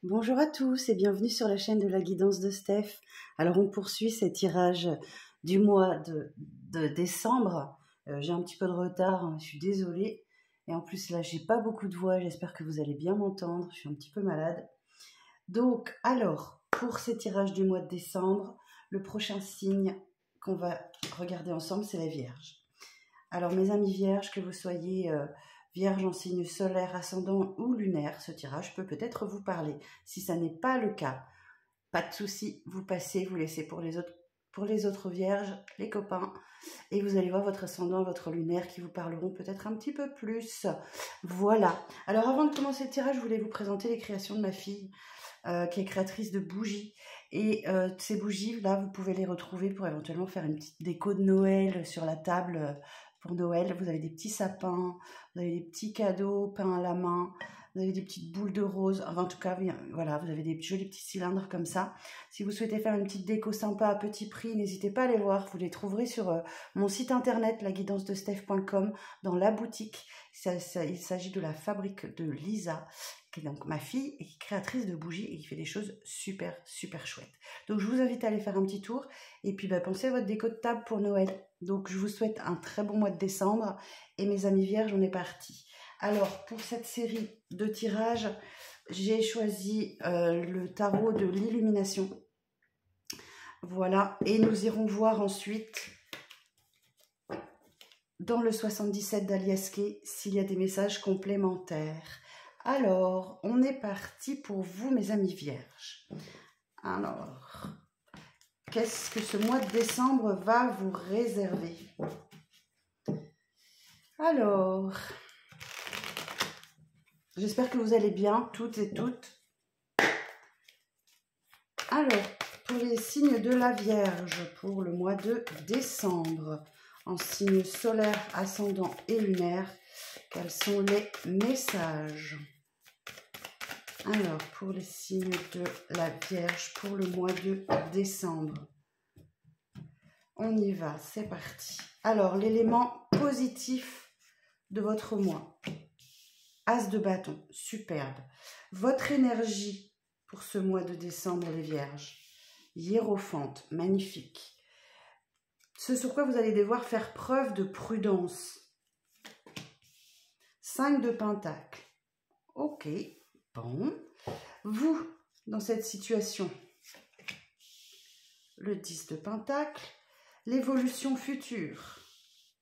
Bonjour à tous et bienvenue sur la chaîne de la guidance de Steph. Alors on poursuit ces tirages du mois de décembre. J'ai un petit peu de retard, hein, je suis désolée. Et en plus là j'ai pas beaucoup de voix, j'espère que vous allez bien m'entendre, je suis un petit peu malade. Donc alors pour ces tirages du mois de décembre, le prochain signe qu'on va regarder ensemble c'est la Vierge. Alors mes amis Vierges, que vous soyez Vierge en signe solaire, ascendant ou lunaire, ce tirage peut peut-être vous parler. Si ça n'est pas le cas, pas de souci, vous passez, vous laissez pour les autres Vierges, les copains, et vous allez voir votre ascendant, votre lunaire qui vous parleront peut-être un petit peu plus. Voilà. Alors avant de commencer le tirage, je voulais vous présenter les créations de ma fille, qui est créatrice de bougies. Et ces bougies, là, vous pouvez les retrouver pour éventuellement faire une petite déco de Noël sur la table. Pour Noël, vous avez des petits sapins, vous avez des petits cadeaux peints à la main, vous avez des petites boules de rose, enfin, en tout cas, voilà, vous avez des jolis petits cylindres comme ça. Si vous souhaitez faire une petite déco sympa à petit prix, n'hésitez pas à les voir, vous les trouverez sur mon site internet, laguidancedesteph.com, dans la boutique. Il s'agit de la fabrique de Lisa, qui est donc ma fille et qui est créatrice de bougies et qui fait des choses super, super chouettes. Donc, je vous invite à aller faire un petit tour et puis pensez à votre déco de table pour Noël. Donc, je vous souhaite un très bon mois de décembre et mes amis vierges, on est parti. Alors, pour cette série de tirages, j'ai choisi le tarot de l'illumination. Voilà, et nous irons voir ensuite dans le 77 d'Aliaské s'il y a des messages complémentaires. Alors, on est parti pour vous, mes amis vierges. Alors, qu'est-ce que ce mois de décembre va vous réserver? Alors, j'espère que vous allez bien, toutes et toutes. Alors, pour les signes de la Vierge, pour le mois de décembre, en signe solaire, ascendant et lunaire, quels sont les messages? Alors, pour les signes de la Vierge, pour le mois de décembre, on y va, c'est parti. Alors, l'élément positif de votre mois, As de bâton, superbe. Votre énergie pour ce mois de décembre, les Vierges, hiérophante, magnifique. Ce sur quoi vous allez devoir faire preuve de prudence. 5 de Pentacle. Ok, bon. Vous, dans cette situation, le 10 de Pentacle, l'évolution future,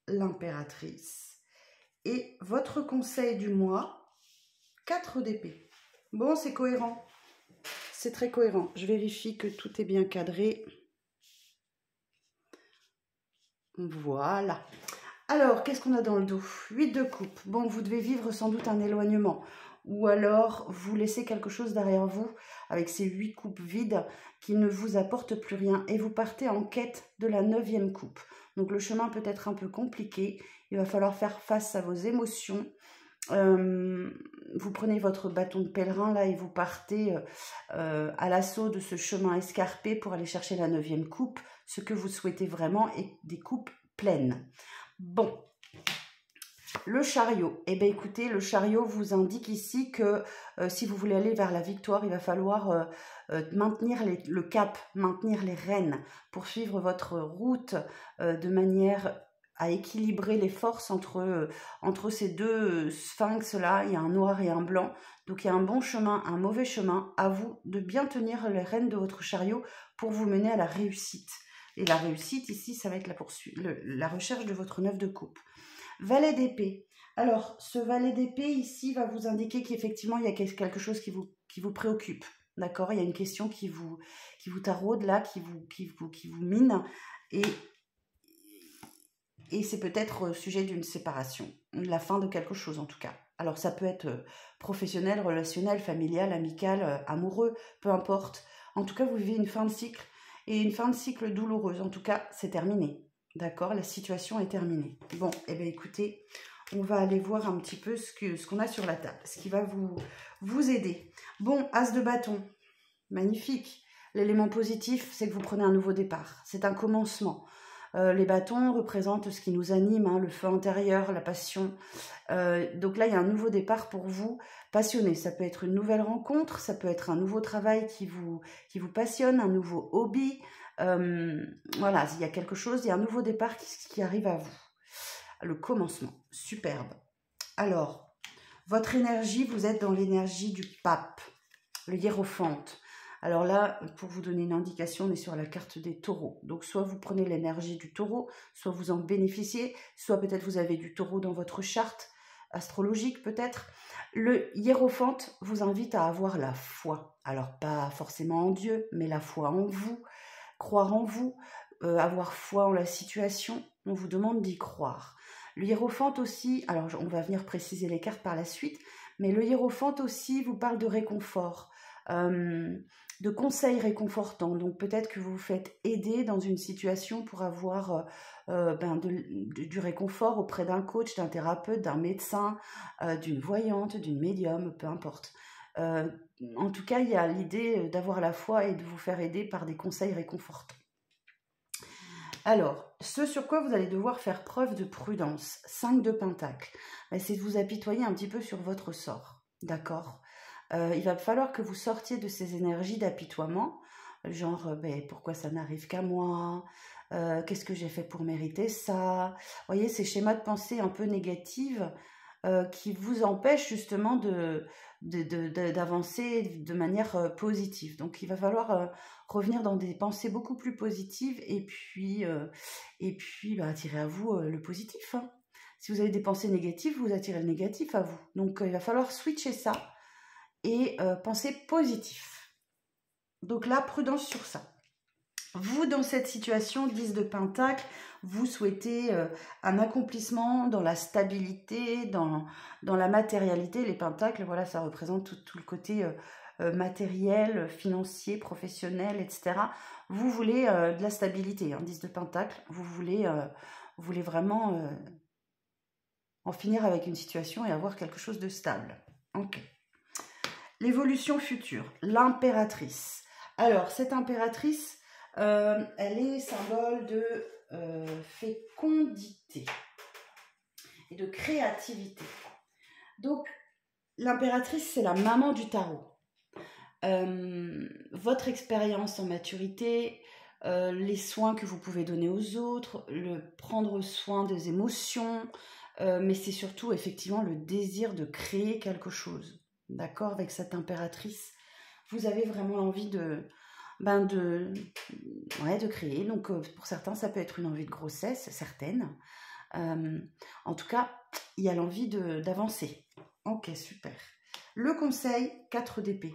l'impératrice. Et votre conseil du mois, 4 d'épée. Bon, c'est cohérent. C'est très cohérent. Je vérifie que tout est bien cadré. Voilà. Alors, qu'est-ce qu'on a dans le dos? 8 de coupe. Bon, vous devez vivre sans doute un éloignement. Ou alors, vous laissez quelque chose derrière vous avec ces 8 coupes vides qui ne vous apportent plus rien. Et vous partez en quête de la 9e coupe. Donc, le chemin peut être un peu compliqué. Il va falloir faire face à vos émotions. Vous prenez votre bâton de pèlerin là et vous partez à l'assaut de ce chemin escarpé pour aller chercher la 9e coupe. Ce que vous souhaitez vraiment est des coupes pleines. Bon, le chariot. Eh bien écoutez, le chariot vous indique ici que si vous voulez aller vers la victoire, il va falloir maintenir le cap, maintenir les rênes, poursuivre votre route de manière à équilibrer les forces entre ces deux sphinx là. Il y a un noir et un blanc, donc il y a un bon chemin, un mauvais chemin. À vous de bien tenir les rênes de votre chariot pour vous mener à la réussite. Et la réussite ici, ça va être la poursuite, la recherche de votre 9 de coupe. Valet d'épée. Alors, ce valet d'épée ici va vous indiquer qu'effectivement, il y a quelque chose qui vous préoccupe. D'accord? Il y a une question qui vous taraude là, qui vous mine. Et c'est peut-être sujet d'une séparation, la fin de quelque chose en tout cas. Alors ça peut être professionnel, relationnel, familial, amical, amoureux, peu importe. En tout cas, vous vivez une fin de cycle et une fin de cycle douloureuse. En tout cas, c'est terminé. D'accord? La situation est terminée. Bon, eh bien écoutez, on va aller voir un petit peu ce qu'on a sur la table, ce qui va vous aider. Bon, As de bâton, magnifique. L'élément positif, c'est que vous prenez un nouveau départ. C'est un commencement. Les bâtons représentent ce qui nous anime, hein, le feu intérieur, la passion. Donc là, il y a un nouveau départ pour vous, passionné. Ça peut être une nouvelle rencontre, ça peut être un nouveau travail qui vous passionne, un nouveau hobby. Voilà, il y a quelque chose, il y a un nouveau départ qui arrive à vous. Le commencement, superbe. Alors, votre énergie, vous êtes dans l'énergie du pape, le hiérophante. Alors là, pour vous donner une indication, on est sur la carte des taureaux. Donc, soit vous prenez l'énergie du taureau, soit vous en bénéficiez, soit peut-être vous avez du taureau dans votre charte astrologique, peut-être. Le hiérophante vous invite à avoir la foi. Alors, pas forcément en Dieu, mais la foi en vous, croire en vous, avoir foi en la situation. On vous demande d'y croire. Le hiérophante aussi, alors on va venir préciser les cartes par la suite, mais le hiérophante aussi vous parle de réconfort, de conseils réconfortants. Donc peut-être que vous vous faites aider dans une situation pour avoir du réconfort auprès d'un coach, d'un thérapeute, d'un médecin, d'une voyante, d'une médium, peu importe. En tout cas, il y a l'idée d'avoir la foi et de vous faire aider par des conseils réconfortants. Alors, ce sur quoi vous allez devoir faire preuve de prudence, 5 de Pentacles, c'est de vous apitoyer un petit peu sur votre sort, d'accord? Il va falloir que vous sortiez de ces énergies d'apitoiement, genre pourquoi ça n'arrive qu'à moi, qu'est-ce que j'ai fait pour mériter ça? Vous voyez, ces schémas de pensée un peu négatifs qui vous empêchent justement d'avancer de manière positive. Donc il va falloir revenir dans des pensées beaucoup plus positives et puis attirer à vous le positif, hein. Si vous avez des pensées négatives, vous attirez le négatif à vous. Donc il va falloir switcher ça et penser positif. Donc là, prudence sur ça. Vous, dans cette situation, 10 de Pentacle, vous souhaitez un accomplissement dans la stabilité, dans la matérialité. Les Pentacles, voilà, ça représente tout le côté matériel, financier, professionnel, etc. Vous voulez de la stabilité, hein, 10 de Pentacle. Vous voulez vraiment en finir avec une situation et avoir quelque chose de stable. Ok. L'évolution future, l'impératrice. Alors, cette impératrice, elle est symbole de fécondité et de créativité. Donc, l'impératrice, c'est la maman du tarot. Votre expérience en maturité, les soins que vous pouvez donner aux autres, prendre soin des émotions, mais c'est surtout effectivement le désir de créer quelque chose. D'accord, avec cette impératrice, vous avez vraiment envie de créer. Donc pour certains, ça peut être une envie de grossesse, certaines. En tout cas, il y a l'envie d'avancer. Ok, super. Le conseil, 4 d'épée.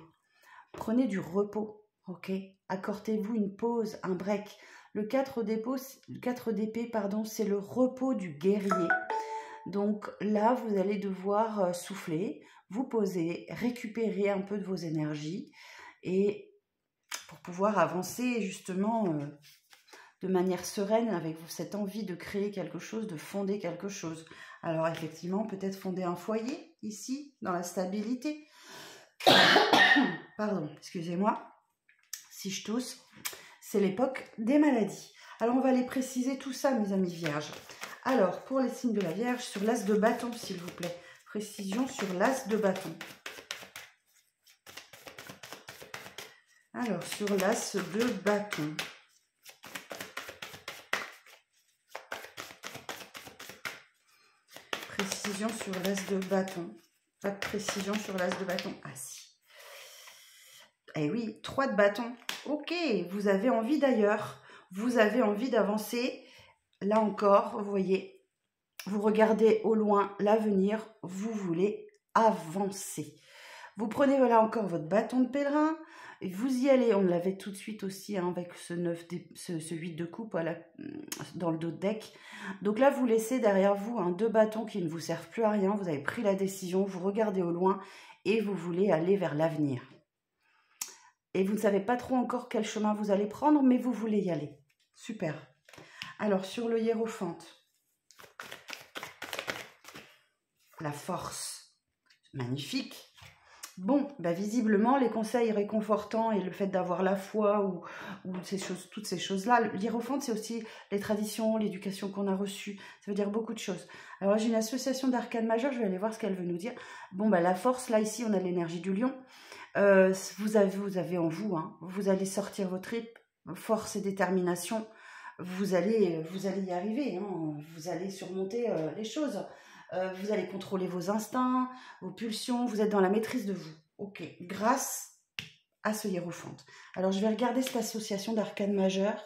Prenez du repos, ok? Accordez-vous une pause, un break. Le 4 d'épée, c'est le repos du guerrier. Donc là, vous allez devoir souffler, vous poser, récupérer un peu de vos énergies et pour pouvoir avancer justement de manière sereine avec cette envie de créer quelque chose, de fonder quelque chose. Alors effectivement, peut-être fonder un foyer ici, dans la stabilité. Pardon, excusez-moi, si je tousse, c'est l'époque des maladies. Alors on va aller préciser tout ça, mes amis vierges. Alors, pour les signes de la Vierge, sur l'as de bâton, s'il vous plaît. Précision sur l'as de bâton. Alors, sur l'as de bâton. Précision sur l'as de bâton. Pas de précision sur l'as de bâton. Ah si. Eh oui, 3 de bâton. Ok, vous avez envie d'ailleurs. Vous avez envie d'avancer. Là encore, vous voyez, vous regardez au loin l'avenir, vous voulez avancer. Vous prenez là encore votre bâton de pèlerin, et vous y allez, on l'avait tout de suite aussi hein, avec ce 8 de coupe dans le dos de deck. Donc là, vous laissez derrière vous 2 bâtons qui ne vous servent plus à rien, vous avez pris la décision, vous regardez au loin et vous voulez aller vers l'avenir. Et vous ne savez pas trop encore quel chemin vous allez prendre, mais vous voulez y aller. Super. Alors, sur le hiérophante, la force, magnifique. Bon, bah visiblement, les conseils réconfortants et le fait d'avoir la foi ou toutes ces choses-là, l'hiérophante, c'est aussi les traditions, l'éducation qu'on a reçue. Ça veut dire beaucoup de choses. Alors, j'ai une association d'arcane majeure, je vais aller voir ce qu'elle veut nous dire. Bon, bah la force, là, ici, on a l'énergie du lion. Vous avez en vous, hein, vous allez sortir vos tripes, force et détermination. Vous allez y arriver, hein, vous allez surmonter les choses. Vous allez contrôler vos instincts, vos pulsions, vous êtes dans la maîtrise de vous. Ok, grâce à ce hiérophante. Alors, je vais regarder cette association d'arcanes majeures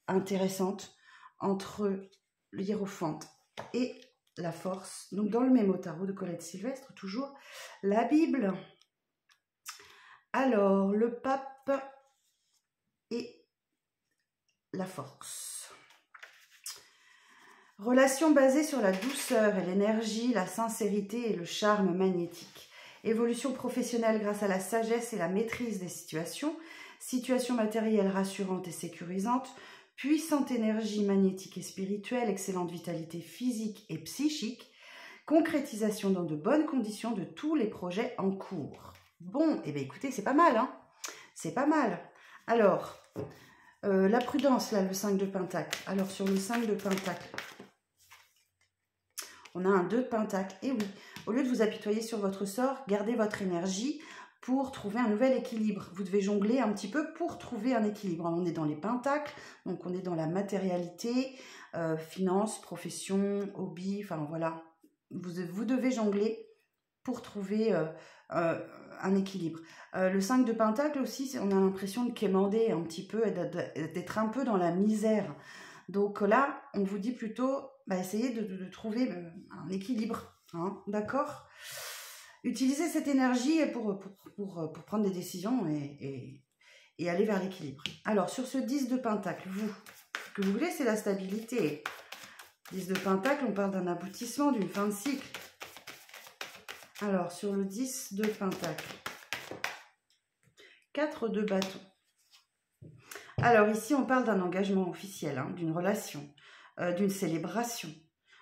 intéressante entre le hiérophante et la force. Donc, dans le mémo tarot de Colette Sylvestre, toujours la Bible. Alors, le pape et la force. Relation basée sur la douceur et l'énergie, la sincérité et le charme magnétique. Évolution professionnelle grâce à la sagesse et la maîtrise des situations. Situation matérielle rassurante et sécurisante. Puissante énergie magnétique et spirituelle. Excellente vitalité physique et psychique. Concrétisation dans de bonnes conditions de tous les projets en cours. Bon, eh bien écoutez, c'est pas mal, hein? C'est pas mal. Alors, la prudence, là, le 5 de Pentacle. Alors, sur le 5 de Pentacle, on a un 2 de Pentacle. Et oui, au lieu de vous apitoyer sur votre sort, gardez votre énergie pour trouver un nouvel équilibre. Vous devez jongler un petit peu pour trouver un équilibre. On est dans les Pentacles, donc on est dans la matérialité, finance, profession, hobby, enfin voilà. Vous devez jongler pour trouver un équilibre. Le 5 de Pentacle aussi, on a l'impression de quémander un petit peu et d'être un peu dans la misère. Donc là, on vous dit plutôt, essayez de trouver un équilibre, hein, d'accord? Utilisez cette énergie pour prendre des décisions et aller vers l'équilibre. Alors, sur ce 10 de Pentacle, ce que vous voulez, c'est la stabilité. 10 de Pentacle, on parle d'un aboutissement, d'une fin de cycle. Alors, sur le 10 de Pentacle, 4 de bâton. Alors, ici, on parle d'un engagement officiel, hein, d'une relation, d'une célébration,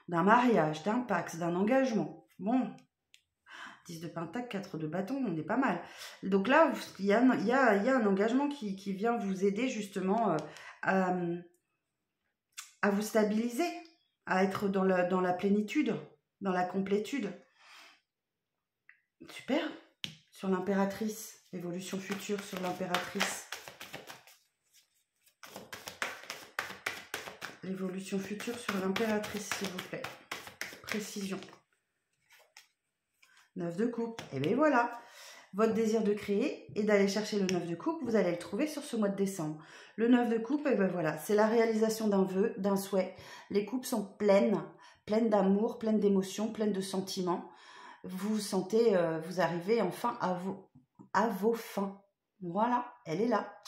d'un mariage, d'un pax, d'un engagement. Bon, 10 de Pentacle, 4 de bâton, on est pas mal. Donc là, il y a un engagement qui vient vous aider justement à vous stabiliser, à être dans la plénitude, dans la complétude. Super. Sur l'impératrice, évolution future sur l'impératrice. L'évolution future sur l'impératrice, s'il vous plaît. Précision. 9 de coupe. Et bien voilà. Votre désir de créer et d'aller chercher le 9 de coupe, vous allez le trouver sur ce mois de décembre. Le 9 de coupe, et bien voilà, c'est la réalisation d'un vœu, d'un souhait. Les coupes sont pleines d'amour, pleines d'émotions, pleines de sentiments. Vous sentez, vous arrivez enfin à vos fins. Voilà, elle est là.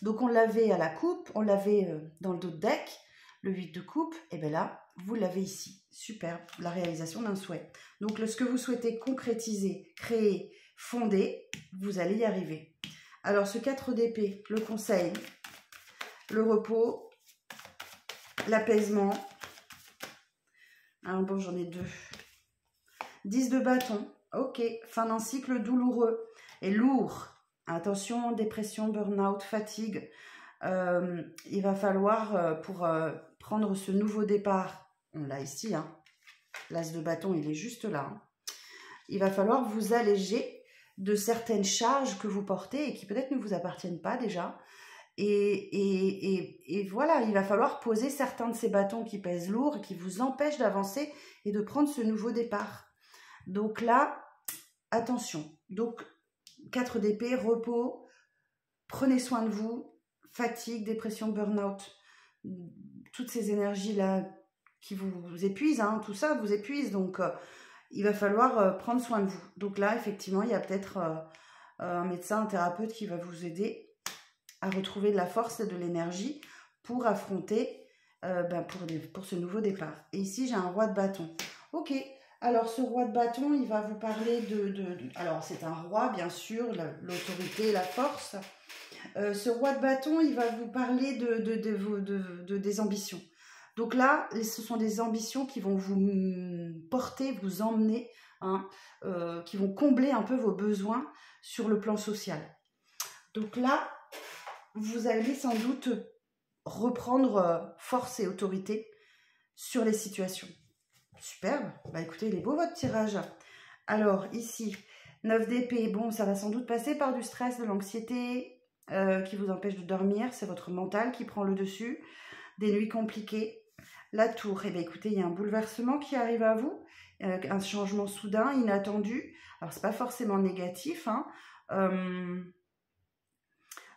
Donc on l'avait à la coupe, on l'avait dans le dos de deck, le 8 de coupe, et bien là, vous l'avez ici. Super, la réalisation d'un souhait. Donc ce que vous souhaitez concrétiser, créer, fonder, vous allez y arriver. Alors ce 4 d'épée, le conseil, le repos, l'apaisement. Alors bon, j'en ai 2. 10 de bâton, ok, fin d'un cycle douloureux et lourd. Attention, dépression, burn-out, fatigue. Il va falloir, pour prendre ce nouveau départ, on l'a ici, hein, l'as de bâton, il est juste là. Hein. Il va falloir vous alléger de certaines charges que vous portez et qui peut-être ne vous appartiennent pas déjà. Et voilà, il va falloir poser certains de ces bâtons qui pèsent lourd, qui vous empêchent d'avancer et de prendre ce nouveau départ. Donc là, attention. Donc, 4 d'épée, repos, prenez soin de vous, fatigue, dépression, burn-out, toutes ces énergies-là qui vous épuisent, hein, tout ça vous épuise. Donc, il va falloir prendre soin de vous. Donc là, effectivement, il y a peut-être un médecin, un thérapeute qui va vous aider à retrouver de la force et de l'énergie pour affronter, pour ce nouveau départ. Et ici, j'ai un roi de bâton. Ok. Alors, ce roi de bâton, il va vous parler alors, c'est un roi, bien sûr, l'autorité, la force. Ce roi de bâton, il va vous parler des ambitions. Donc là, ce sont des ambitions qui vont vous porter, vous emmener hein, qui vont combler un peu vos besoins sur le plan social. Donc là, vous allez sans doute reprendre force et autorité sur les situations. Superbe. Bah écoutez, il est beau votre tirage. Alors ici, 9 d'épée. Bon, ça va sans doute passer par du stress, de l'anxiété qui vous empêche de dormir. C'est votre mental qui prend le dessus. Des nuits compliquées. La tour. Eh bien écoutez, il y a un bouleversement qui arrive à vous. Un changement soudain, inattendu. Alors c'est pas forcément négatif, hein.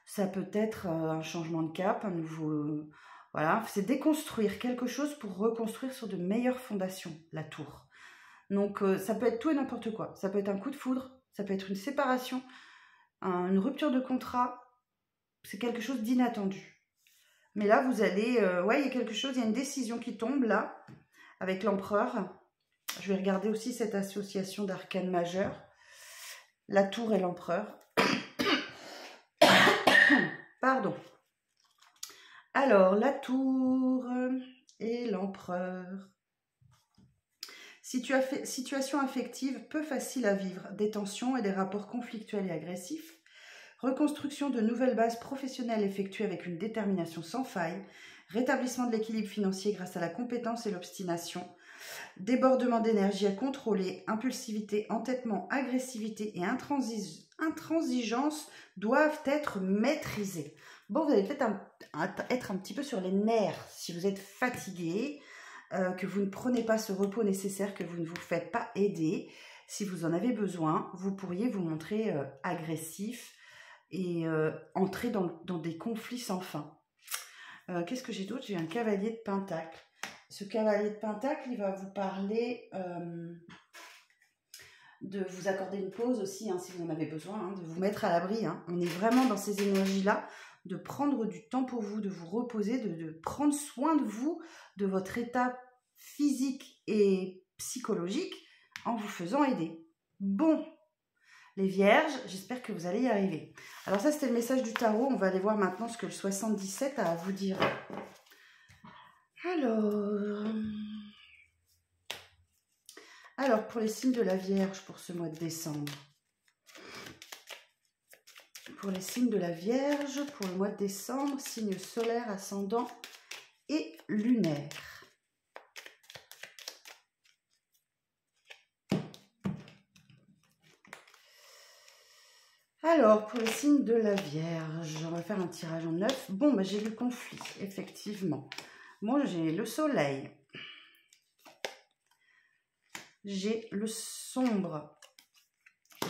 Ça peut être un changement de cap, un nouveau... Voilà, c'est déconstruire quelque chose pour reconstruire sur de meilleures fondations, la tour. Donc ça peut être tout et n'importe quoi. Ça peut être un coup de foudre, ça peut être une séparation, une rupture de contrat. C'est quelque chose d'inattendu. Mais là, vous allez... ouais, il y a quelque chose, il y a une décision qui tombe là, avec l'empereur. Je vais regarder aussi cette association d'arcanes majeures. La tour et l'empereur. Pardon. Alors, la tour et l'empereur. Situation affective peu facile à vivre. Des tensions et des rapports conflictuels et agressifs. Reconstruction de nouvelles bases professionnelles effectuées avec une détermination sans faille. Rétablissement de l'équilibre financier grâce à la compétence et l'obstination. Débordement d'énergie à contrôler. Impulsivité, entêtement, agressivité et intransigeance doivent être maîtrisés. Bon, vous allez peut-être être un petit peu sur les nerfs si vous êtes fatigué, que vous ne prenez pas ce repos nécessaire, que vous ne vous faites pas aider. Si vous en avez besoin, vous pourriez vous montrer agressif et entrer dans des conflits sans fin. Qu'est-ce que j'ai d'autre? J'ai un cavalier de pentacle. Ce cavalier de pentacle, il va vous parler... de vous accorder une pause aussi, hein, si vous en avez besoin, hein, de vous mettre à l'abri. Hein. On est vraiment dans ces énergies-là, de prendre du temps pour vous, de vous reposer, de prendre soin de vous, de votre état physique et psychologique en vous faisant aider. Bon, les vierges, j'espère que vous allez y arriver. Alors ça, c'était le message du tarot. On va aller voir maintenant ce que le 77 a à vous dire. Alors, pour les signes de la Vierge pour ce mois de décembre. Pour les signes de la Vierge, pour le mois de décembre, signe solaire, ascendant et lunaire. Alors, pour les signes de la Vierge, on va faire un tirage en 9. Bon, bah, j'ai le conflit, effectivement. Moi, j'ai le soleil. J'ai le sombre,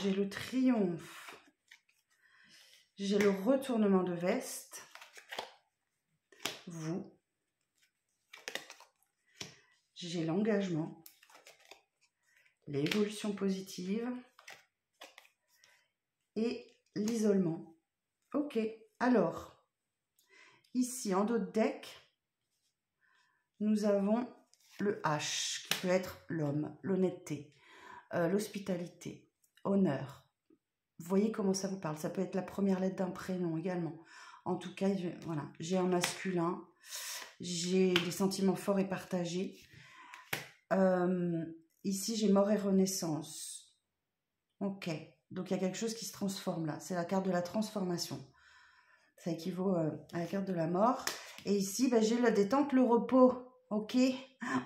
j'ai le triomphe, j'ai le retournement de veste, vous, j'ai l'engagement, l'évolution positive et l'isolement. Ok, alors, ici en dos de deck, nous avons le H, qui peut être l'homme, l'honnêteté, l'hospitalité, honneur. Vous voyez comment ça vous parle. Ça peut être la première lettre d'un prénom également. En tout cas, voilà, j'ai un masculin, j'ai des sentiments forts et partagés. Ici, j'ai mort et renaissance. Ok, donc il y a quelque chose qui se transforme là. C'est la carte de la transformation. Ça équivaut à la carte de la mort. Et ici, ben, j'ai la détente, le repos. Ok,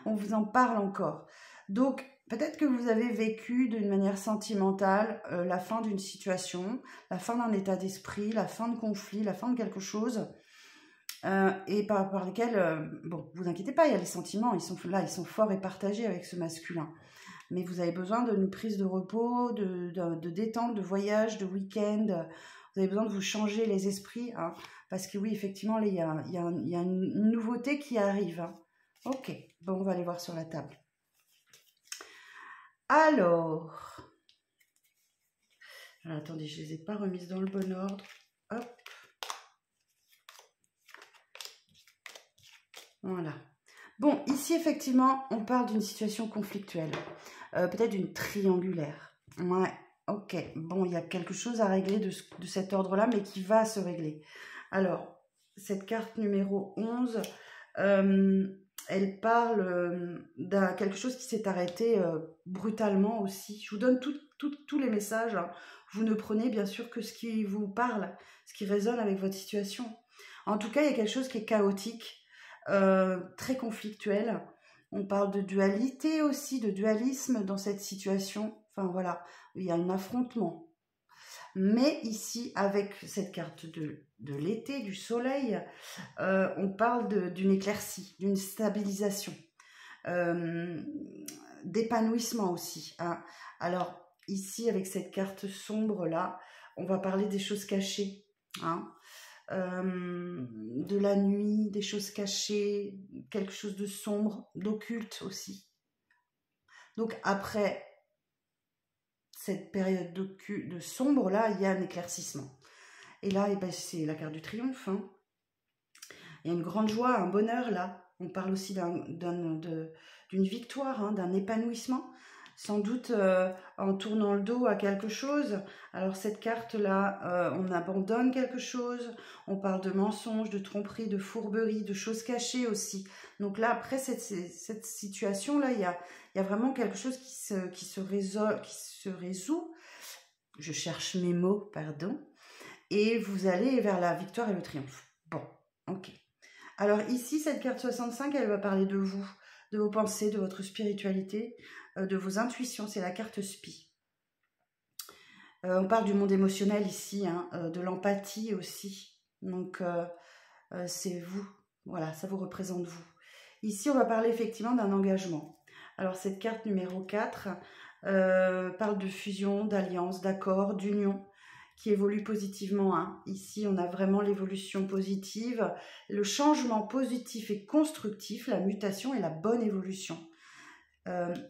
on vous en parle encore. Donc, peut-être que vous avez vécu d'une manière sentimentale la fin d'une situation, la fin d'un état d'esprit, la fin de conflit, la fin de quelque chose, et par lesquels, bon, vous inquiétez pas, il y a les sentiments, ils sont là, ils sont forts et partagés avec ce masculin. Mais vous avez besoin d'une prise de repos, de détente, de voyage, de week-end. Vous avez besoin de vous changer les esprits, hein, parce que oui, effectivement, là, il y a une nouveauté qui arrive. Hein. Ok, bon, on va aller voir sur la table. Alors, attendez, je ne les ai pas remises dans le bon ordre. Hop. Voilà. Bon, ici, effectivement, on parle d'une situation conflictuelle. Peut-être d'une triangulaire. Ouais, ok. Bon, il y a quelque chose à régler de cet ordre-là, mais qui va se régler. Alors, cette carte numéro 11, elle parle d'un quelque chose qui s'est arrêté brutalement aussi. Je vous donne tous les messages, hein. Vous ne prenez bien sûr que ce qui vous parle, ce qui résonne avec votre situation. En tout cas, il y a quelque chose qui est chaotique, très conflictuel. On parle de dualité aussi, de dualisme dans cette situation. Enfin voilà, il y a un affrontement. Mais ici, avec cette carte de l'été, du soleil, on parle d'une éclaircie, d'une stabilisation, d'épanouissement aussi, hein. Alors, ici, avec cette carte sombre-là, on va parler des choses cachées, hein, de la nuit, des choses cachées, quelque chose de sombre, d'occulte aussi. Donc, après cette période de sombre, là, il y a un éclaircissement. Et là, eh ben, c'est la carte du triomphe, hein. Il y a une grande joie, un bonheur là. On parle aussi d'une victoire, hein, d'un épanouissement. Sans doute en tournant le dos à quelque chose. Alors cette carte-là, on abandonne quelque chose. On parle de mensonges, de tromperies, de fourberies, de choses cachées aussi. Donc là, après cette situation-là, il y a vraiment quelque chose qui se résout. Je cherche mes mots, pardon. Et vous allez vers la victoire et le triomphe. Bon, ok. Alors ici, cette carte 65, elle va parler de vous, de vos pensées, de votre spiritualité, de vos intuitions. C'est la carte SPI. On parle du monde émotionnel ici, hein, de l'empathie aussi. Donc, c'est vous. Voilà, ça vous représente vous. Ici, on va parler effectivement d'un engagement. Alors, cette carte numéro 4 parle de fusion, d'alliance, d'accord, d'union, qui évolue positivement, hein. Ici, on a vraiment l'évolution positive, le changement positif et constructif, la mutation et la bonne évolution.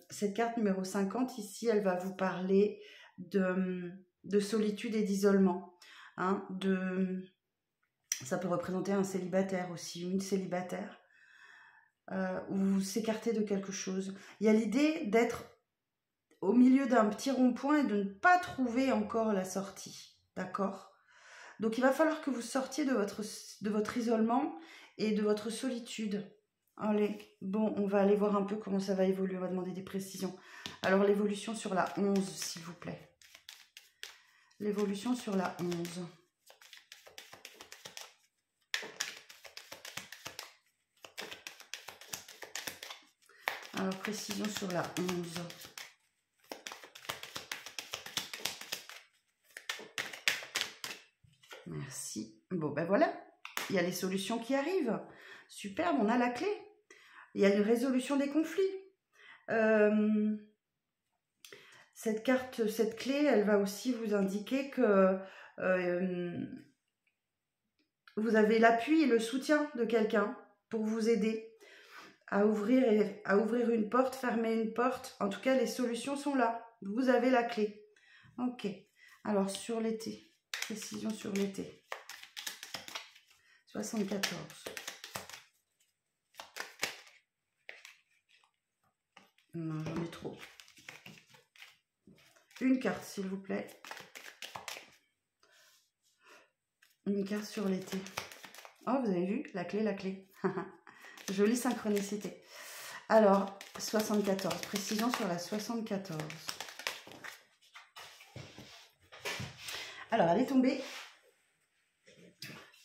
Cette carte numéro 50, ici, elle va vous parler de solitude et d'isolement, hein, ça peut représenter un célibataire aussi, une célibataire, ou vous s'écartez de quelque chose. Il y a l'idée d'être au milieu d'un petit rond-point et de ne pas trouver encore la sortie, d'accord ? Donc, il va falloir que vous sortiez de votre isolement et de votre solitude. Allez, bon, on va aller voir un peu comment ça va évoluer. On va demander des précisions. Alors, l'évolution sur la 11, s'il vous plaît. L'évolution sur la 11. Alors, précision sur la 11. Merci. Bon, ben voilà. Il y a les solutions qui arrivent. Superbe, on a la clé. Il y a une résolution des conflits. Cette carte, cette clé, elle va aussi vous indiquer que vous avez l'appui et le soutien de quelqu'un pour vous aider à ouvrir une porte, fermer une porte. En tout cas, les solutions sont là. Vous avez la clé. Ok. Alors, sur l'été. Précision sur l'été. 74. Non, j'en ai trop. Une carte, s'il vous plaît. Une carte sur l'été. Oh, vous avez vu? La clé, la clé. Jolie synchronicité. Alors, 74. Précision sur la 74. Alors, elle est tombée.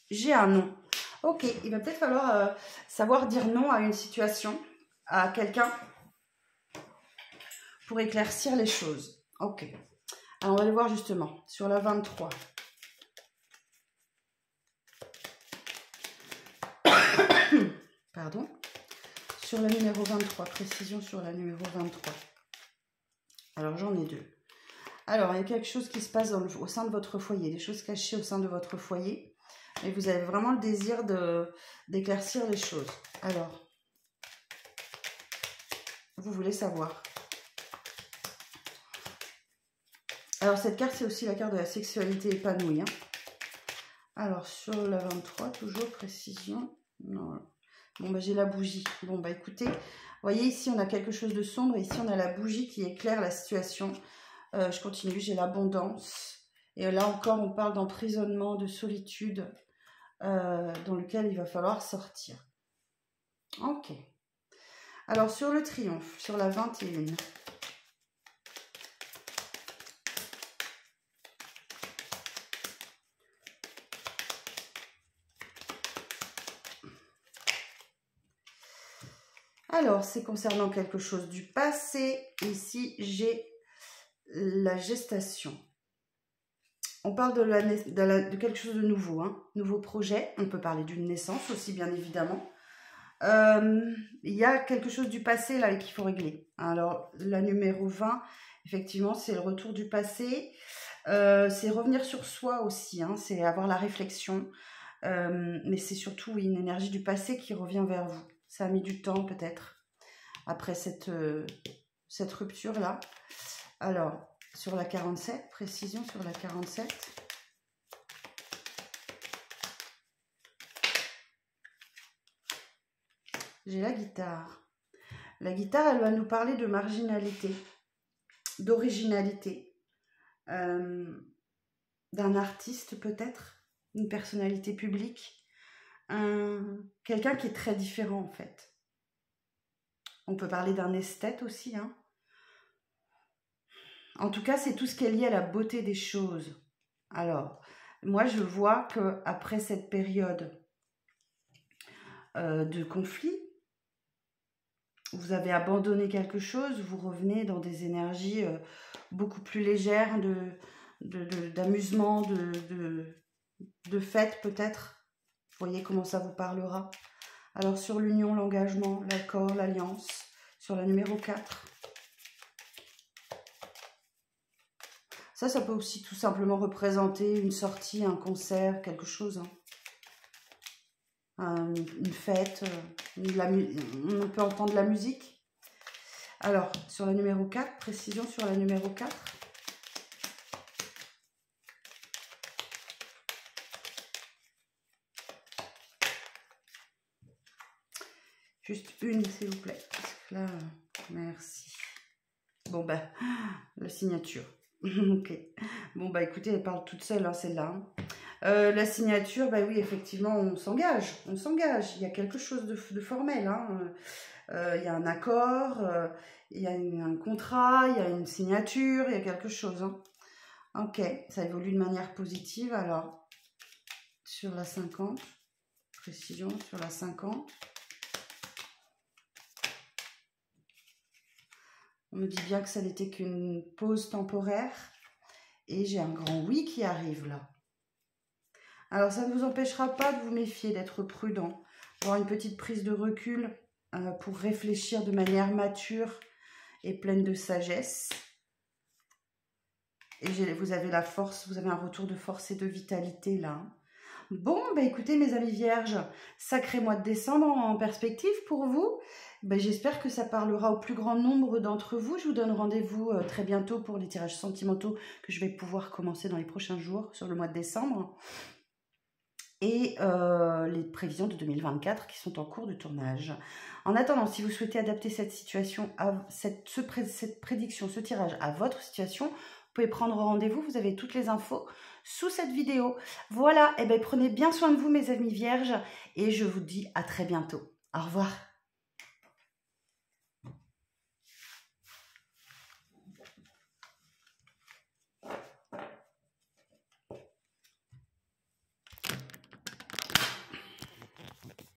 J'ai un non. Ok, il va peut-être falloir savoir dire non à une situation, à quelqu'un, pour éclaircir les choses. Ok. Alors, on va aller voir justement sur la 23. Pardon. Sur le numéro 23. Précision sur la numéro 23. Alors, j'en ai deux. Alors, il y a quelque chose qui se passe au sein de votre foyer, des choses cachées au sein de votre foyer. Et vous avez vraiment le désir d'éclaircir les choses. Alors, vous voulez savoir. Alors, cette carte, c'est aussi la carte de la sexualité épanouie, hein. Alors, sur la 23, toujours précision. Non. Bon, bah, j'ai la bougie. Bon, bah, écoutez, vous voyez, ici, on a quelque chose de sombre. Ici, on a la bougie qui éclaire la situation. Je continue, j'ai l'abondance. Et là encore, on parle d'emprisonnement, de solitude, dans lequel il va falloir sortir. Ok. Alors, sur le triomphe, sur la 21. Alors, c'est concernant quelque chose du passé. Ici, j'ai la gestation. On parle de quelque chose de nouveau, hein. Nouveau projet. On peut parler d'une naissance aussi, bien évidemment. Il y a quelque chose du passé là qu'il faut régler. Alors, la numéro 20, effectivement, c'est le retour du passé. C'est revenir sur soi aussi, hein. C'est avoir la réflexion. Mais c'est surtout oui, une énergie du passé qui revient vers vous. Ça a mis du temps peut-être après cette rupture-là. Alors, sur la 47, précision sur la 47. J'ai la guitare. La guitare, elle va nous parler de marginalité, d'originalité, d'un artiste peut-être, une personnalité publique, quelqu'un qui est très différent en fait. On peut parler d'un esthète aussi, hein. En tout cas, c'est tout ce qui est lié à la beauté des choses. Alors, moi, je vois qu'après cette période de conflit, vous avez abandonné quelque chose, vous revenez dans des énergies beaucoup plus légères, d'amusement, de fête peut-être. Vous voyez comment ça vous parlera. Alors, sur l'union, l'engagement, l'accord, l'alliance, sur la numéro 4. Ça peut aussi tout simplement représenter une sortie, un concert, quelque chose. Hein. Une fête, on peut entendre la musique. Alors, sur la numéro 4, précision sur la numéro 4. Juste une, s'il vous plaît. Parce que là, merci. Bon, ben, la signature. Ok. Bon, bah écoutez, elle parle toute seule, hein, celle-là. La signature, bah oui, effectivement, on s'engage. On s'engage. Il y a quelque chose de formel. Hein. Il y a un accord, il y a un contrat, il y a une signature, il y a quelque chose. Hein. Ok, ça évolue de manière positive. Alors, sur la 50, précision sur la 50. On me dit bien que ça n'était qu'une pause temporaire. Et j'ai un grand oui qui arrive là. Alors, ça ne vous empêchera pas de vous méfier, d'être prudent, d'avoir une petite prise de recul pour réfléchir de manière mature et pleine de sagesse. Et vous avez la force, vous avez un retour de force et de vitalité là. Bon, bah écoutez mes amis vierges, sacré mois de décembre en perspective pour vous. Ben, j'espère que ça parlera au plus grand nombre d'entre vous. Je vous donne rendez-vous très bientôt pour les tirages sentimentaux que je vais pouvoir commencer dans les prochains jours sur le mois de décembre. Et les prévisions de 2024 qui sont en cours de tournage. En attendant, si vous souhaitez adapter cette situation, cette prédiction, ce tirage à votre situation, vous pouvez prendre rendez-vous. Vous avez toutes les infos sous cette vidéo. Voilà, et ben prenez bien soin de vous mes amis vierges et je vous dis à très bientôt. Au revoir.